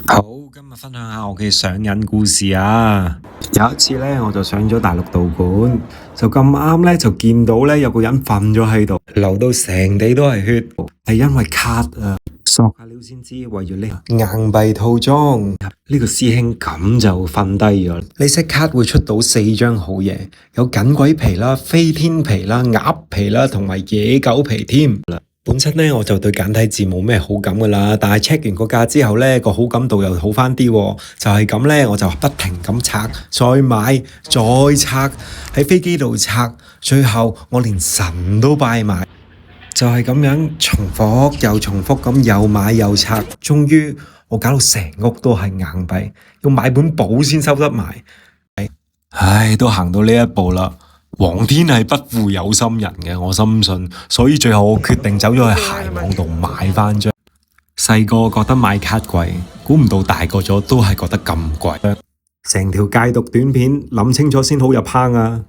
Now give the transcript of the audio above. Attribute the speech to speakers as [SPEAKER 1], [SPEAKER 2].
[SPEAKER 1] 好，今日分享下我嘅上癮故事啊！有一次咧，我就上咗大陸道館，就咁啱咧就見到咧有個人瞓咗喺度，流到成地都係血，係因為卡啊！索下料先知，為咗呢硬幣套裝，呢個師兄咁就瞓低咗。呢隻卡會出到4張好嘢，有緊鬼皮啦、飛天皮啦、鴨皮啦，同埋野狗皮添。本身咧我就對簡體字冇咩好感噶啦，但係 check 完個價之後咧個好感度又好翻啲，就係咁咧我就不停咁拆，再買再拆，喺飛機度拆，最後我連神都拜埋，就係咁樣重複又重複咁又買又拆，終於我搞到成屋都係硬幣，要買本簿先收得埋。唉，都行到呢一步啦。皇天係不負有心人嘅，我深信，所以最後我決定走咗去鞋網度買翻張。細個覺得買卡貴，估唔到大個咗都係覺得咁貴。成條戒毒短片諗清楚先好入坑啊！